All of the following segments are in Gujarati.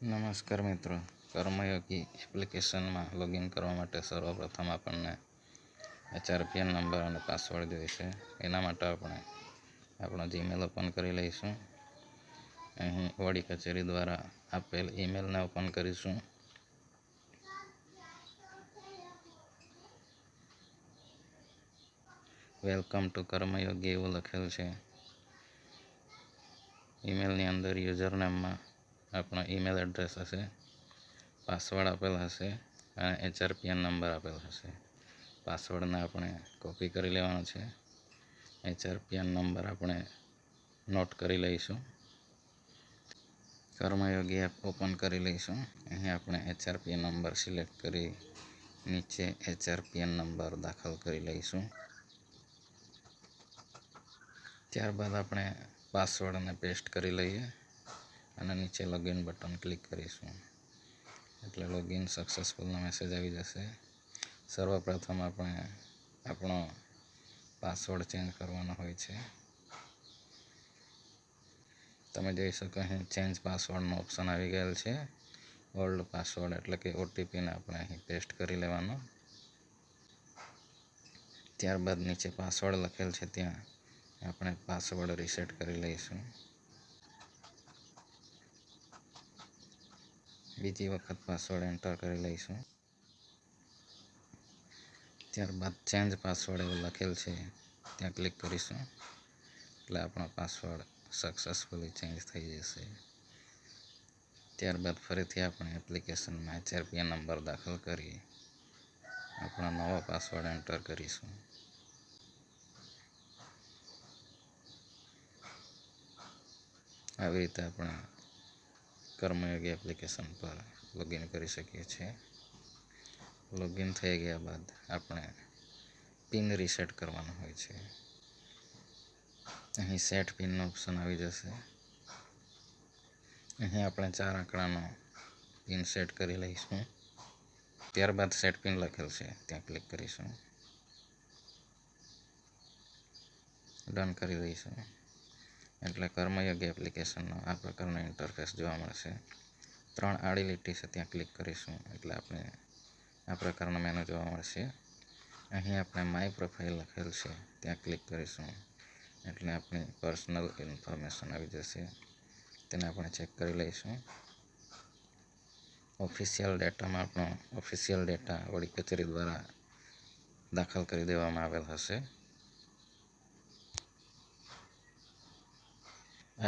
નમસ્કાર મિત્રો, કર્મયોગી એપ્લિકેશનમાં લોગિન કરવા માટે સર્વપ્રથમ આપણને HRPN નંબર અને પાસવર્ડ જોઈશે. એના માટે આપણે આપણો જીમેલ ઓપન કરી લઈશું. અહીં વડી કચેરી દ્વારા આપેલ ઈમેલને ઓપન કરીશું. વેલકમ ટુ કર્મયોગી એવું લખેલ છે. ઈમેલની અંદર યુઝરનેમમાં આપણો ઈમેલ એડ્રેસ હશે, પાસવર્ડ આપેલ હશે અને HRPN નંબર આપેલ હશે. પાસવર્ડને આપણે કોપી કરી લેવાનો છે. HRPN નંબર આપણે નોટ કરી લઈશું. કર્મયોગી એપ ઓપન કરી લઈશું. અહીં આપણે HRPN નંબર સિલેક્ટ કરી નીચે HRPN નંબર દાખલ કરી લઈશું. ત્યારબાદ આપણે પાસવર્ડને પેસ્ટ કરી લઈએ અને નીચે લોગિન બટન ક્લિક કરીશું. એટલે લોગિન સક્સેસફુલનો મેસેજ આવી જશે. સર્વપ્રથમ આપણે આપણો પાસવર્ડ ચેન્જ કરવાનો હોય છે. તમે જોઈ શકો અહીં ચેન્જ પાસવર્ડનો ઓપ્શન આવી ગયેલ છે. ઓલ્ડ પાસવર્ડ એટલે કે OTPને આપણે અહીં પેસ્ટ કરી લેવાનો. ત્યારબાદ નીચે પાસવર્ડ લખેલ છે ત્યાં આપણે પાસવર્ડ રીસેટ કરી લઈશું. બીજી વખત પાસવર્ડ એન્ટર કરી લઈશું. ત્યારબાદ ચેન્જ પાસવર્ડ એવું લખેલ છે ત્યાં ક્લિક કરીશું. એટલે આપણો પાસવર્ડ સક્સેસફુલી ચેન્જ થઈ જશે. ત્યારબાદ ફરીથી આપણે એપ્લિકેશનમાં HRPN નંબર દાખલ કરી આપણો નવો પાસવર્ડ એન્ટર કરીશું. આવી રીતે આપણે કર્મયોગી એપ્લિકેશન પર લોગિન કરી શકીએ છીએ. લોગિન થઈ ગયા બાદ આપણે પિન રીસેટ કરવાનો હોય છે. અહીં સેટ પિનનો ઓપ્શન આવી જશે. અહીં આપણે 4 આંકડાનો પિન સેટ કરી લઈશું. ત્યારબાદ સેટ પિન લખેલ છે ત્યાં ક્લિક કરીશું. ડન કરી દઈશું. એટલે કર્મયોગી એપ્લિકેશનનો આ પ્રકારનો ઇન્ટરફેસ જોવા મળશે. 3 આડી લીટી છે ત્યાં ક્લિક કરીશું એટલે આપણે આ પ્રકારનો મેનુ જોવા મળશે. અહીં આપણે માય પ્રોફાઇલ લખેલ છે ત્યાં ક્લિક કરીશું એટલે આપણી પર્સનલ ઇન્ફોર્મેશન આવી જશે. તેને આપણે ચેક કરી લઈશું. ઓફિશિયલ ડેટામાં આપણો ઓફિશિયલ ડેટા વડી કચેરી દ્વારા દાખલ કરી દેવામાં આવેલ હશે.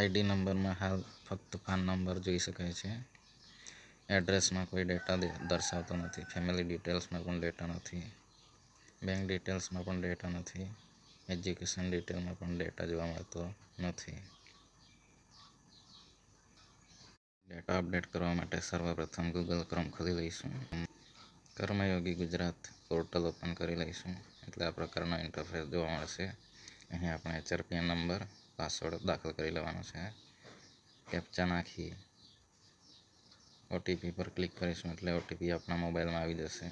ID નંબરમાં હાલ ફક્ત પાન નંબર જોઈ શકાય છે. એડ્રેસમાં કોઈ ડેટા દર્શાવતો નથી. ફેમિલી ડિટેલ્સમાં પણ ડેટા નથી. બેંક ડિટેલ્સમાં પણ ડેટા નથી. એજ્યુકેશન ડિટેલમાં પણ ડેટા જોવા મળતો નથી. ડેટા અપડેટ કરવા માટે સર્વપ્રથમ ગૂગલ ક્રોમ ખોલી લઈશું. કર્મયોગી ગુજરાત પોર્ટલ ઓપન કરી લઈશું એટલે આ પ્રકારનો ઇન્ટરફેસ જોવા મળશે. અહીં આપણે HRPN નંબર પાસવર્ડ દાખલ કરી લેવાનો છે. કેપ્ચા નાખી OTP પર ક્લિક કરીશું એટલે OTP આપણા મોબાઈલમાં આવી જશે.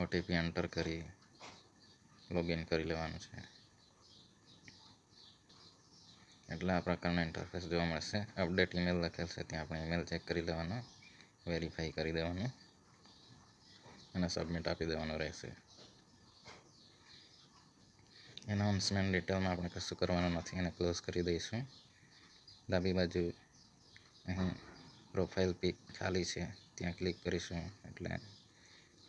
OTP એન્ટર કરી લોગિન કરી લેવાનું છે. એટલે આ પ્રકારનો ઇન્ટરફેસ જોવા મળશે. અપડેટ ઈમેલ લખેલ છે ત્યાં આપણે ઈમેલ ચેક કરી લેવાનો, વેરીફાઈ કરી દેવાનું અને સબમિટ આપી દેવાનું રહેશે. એનાઉન્સમેન્ટ ડિટેલમાં આપણે કશું કરવાનું નથી, એને ક્લોઝ કરી દઈશું. ડાબી બાજુ અહીં પ્રોફાઇલ પિક ખાલી છે ત્યાં ક્લિક કરીશું એટલે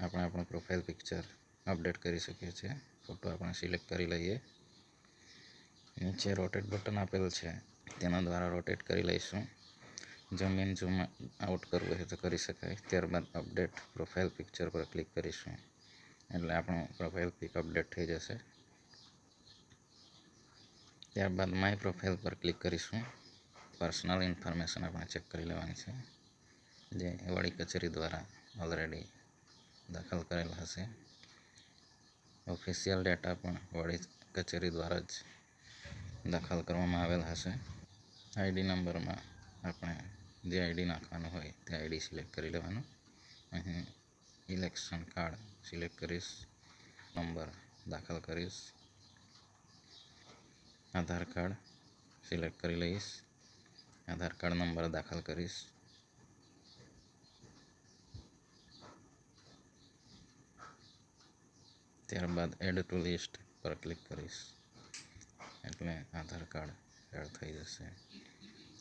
આપણે આપણું પ્રોફાઇલ પિક્ચર અપડેટ કરી શકીએ છીએ. ફોટો આપણે સિલેક્ટ કરી લઈએ. નીચે રોટેટ બટન આપેલ છે તેના દ્વારા રોટેટ કરી લઈશું. ઝૂમ ઇન ઝૂમ આઉટ કરવું હોય તો કરી શકાય. ત્યારબાદ અપડેટ પ્રોફાઇલ પિક્ચર પર ક્લિક કરીશું એટલે આપણું પ્રોફાઇલ પિક અપડેટ થઈ જશે. ત્યારબાદ માય પ્રોફાઇલ પર ક્લિક કરીશું. પર્સનલ ઇન્ફોર્મેશન આપણે ચેક કરી લેવાની છે જે વડી કચેરી દ્વારા ઓલરેડી દાખલ કરેલ હશે. ઓફિશિયલ ડેટા પણ વડી કચેરી દ્વારા જ દાખલ કરવામાં આવેલ હશે. ID નંબરમાં આપણે જે ID નાખવાનું હોય તે ID સિલેક્ટ કરી લેવાનું. અહીં ઇલેક્શન કાર્ડ સિલેક્ટ કરીશ, નંબર દાખલ કરીશ, આધાર કાર્ડ સિલેક્ટ કરી લઈશ, આધાર કાર્ડ નંબર દાખલ કરીશ. ત્યારબાદ એડ ટુ લિસ્ટ પર ક્લિક કરીશ એટલે આધાર કાર્ડ એડ થઈ જશે.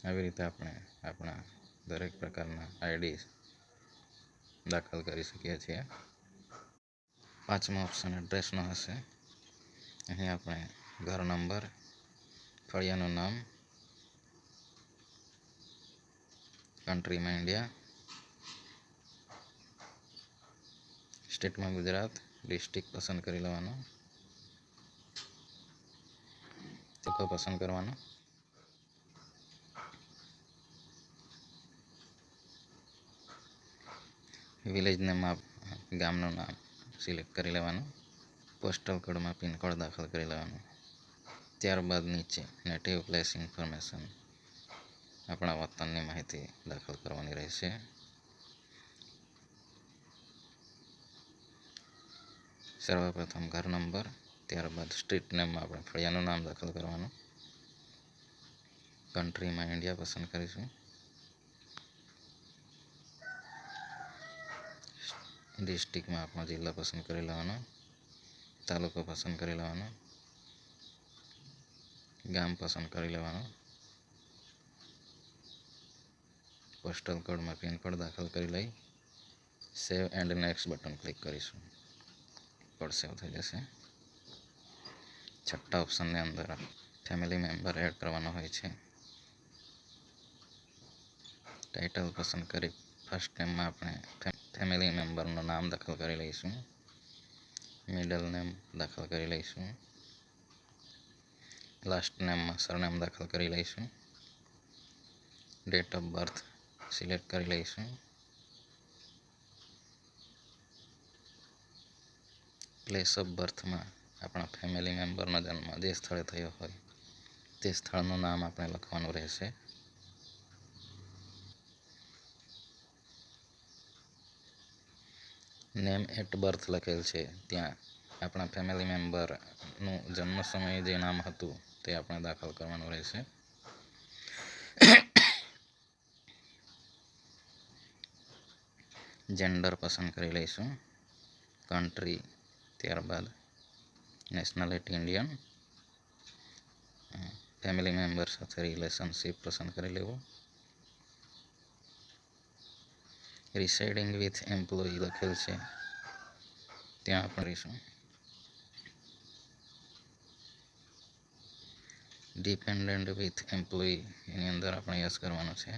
આવી રીતે આપણે આપણા દરેક પ્રકારના આઈડી દાખલ કરી શકીએ છીએ. પાંચમો ઓપ્શન એડ્રેસનો હશે. અહીં આપણે ઘર નંબર, ફળિયાનું નામ, કન્ટ્રીમાં ઇન્ડિયા, સ્ટેટમાં ગુજરાત, ડિસ્ટ્રિક્ટ પસંદ કરી લેવાનું, તાલુકો પસંદ કરવાનો, વિલેજ નેમમાં ગામનું નામ સિલેક્ટ કરી લેવાનું, પોસ્ટલ કોડમાં પિનકોડ દાખલ કરી લેવાનું. ત્યારબાદ નીચે નેટિવ પ્લેસ ઇન્ફોર્મેશન આપણા વતનની માહિતી દાખલ કરવાની રહેશે. સર્વપ્રથમ ઘર નંબર, ત્યારબાદ સ્ટ્રીટ નેમમાં આપણે ફળિયાનું નામ દાખલ કરવાનું, કન્ટ્રીમાં ઇન્ડિયા પસંદ કરીશું, ડિસ્ટ્રિક્ટમાં આપણો જિલ્લો પસંદ કરી લેવાનો, તાલુકો પસંદ કરી લેવાનો, ગામ પસંદ કરી લેવાનું, પોસ્ટલ કોડમાં પિનકોડ દાખલ કરી લઈ save and next button click કરીશું. કોડ સેવ થઈ જશે. છઠ્ઠા ઓપ્શનની અંદર ફેમિલી મેમ્બર એડ કરવાનો હોય છે. ટાઇટલ પસંદ કરી ફર્સ્ટ નેમમાં આપણે ફેમિલી મેમ્બરનું નામ દાખલ કરી લઈશું, મિડલ નેમ દાખલ કરી લઈશું, લાસ્ટ નેમમાં સરનેમ દાખલ કરી લઈશું, ડેટ ઓફ બર્થ સિલેક્ટ કરી લઈશું, પ્લેસ ઓફ બર્થમાં આપણા ફેમિલી મેમ્બરનો જન્મ જે સ્થળે થયો હોય તે સ્થળનું નામ આપણે લખવાનું રહેશે. નેમ એટ બર્થ લખેલ છે ત્યાં આપણા ફેમિલી મેમ્બરનું જન્મ સમયે જે નામ હતું તે આપણે દાખલ કરવાનું રહેશે. જેન્ડર પસંદ કરી લઈશું, કન્ટ્રી, ત્યારબાદ નેશનાલિટી ઇન્ડિયન, ફેમિલી મેમ્બર સાથે રિલેશનશિપ પસંદ કરી લેવું, રિસાઇડિંગ વિથ એમ્પ્લોયી લખેલ છે ત્યાં આપણે રહીશું, ડિપેન્ડન્ટ વિથ એમ્પ્લોયી એની અંદર આપણે યસ કરવાનું છે,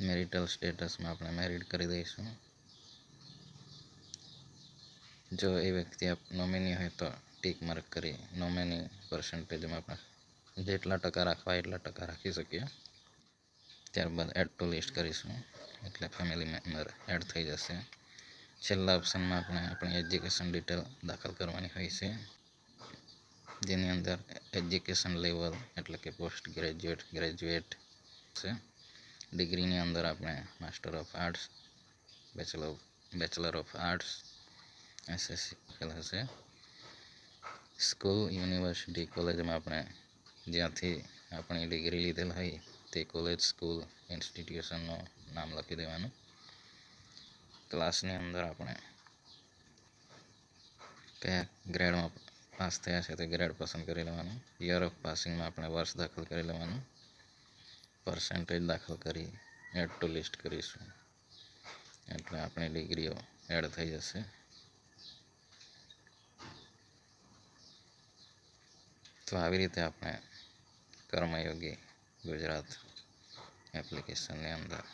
મેરિટલ સ્ટેટસમાં આપણે મેરિડ કરી દઈશું. જો એ વ્યક્તિ નોમિની હોય તો ટીક માર્ક કરી નોમિની પર્સન્ટેજમાં આપણે જેટલા ટકા રાખવા એટલા ટકા રાખી શકીએ. ત્યારબાદ એડ ટુ લિસ્ટ કરીશું એટલે ફેમિલી મેમ્બર એડ થઈ જશે. છેલ્લા ઓપ્શનમાં આપણે આપણી એજ્યુકેશન ડિટેલ દાખલ કરવાની હોય છે, જેની અંદર એજ્યુકેશન લેવલ એટલે કે પોસ્ટ ગ્રેજ્યુએટ, ગ્રેજ્યુએટ છે. ડિગ્રીની અંદર આપણે master of arts, bachelor of arts, SSC હશે. સ્કૂલ, યુનિવર્સિટી, કોલેજમાં આપણે જ્યાંથી આપણી ડિગ્રી લીધેલ હોય તે કોલેજ, સ્કૂલ, ઇન્સ્ટિટ્યુશનનું નામ લખી દેવાનું. ક્લાસની અંદર આપણે કયા ગ્રેડમાં પાસ થયા છે તે ગ્રેડ પસંદ કરી લેવાનું. યર ઓફ પાસિંગમાં આપણે વર્ષ દાખલ કરી લેવાનું. પર્સન્ટેજ દાખલ કરી એડ ટુ લિસ્ટ કરીશું એટલે આપણી ડિગ્રીઓ એડ થઈ જશે. તો આવી રીતે આપણે કર્મયોગી ગુજરાત એપ્લિકેશનની અંદર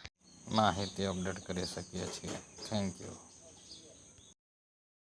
માહિતી અપડેટ કરી શકીએ છીએ. Thank you.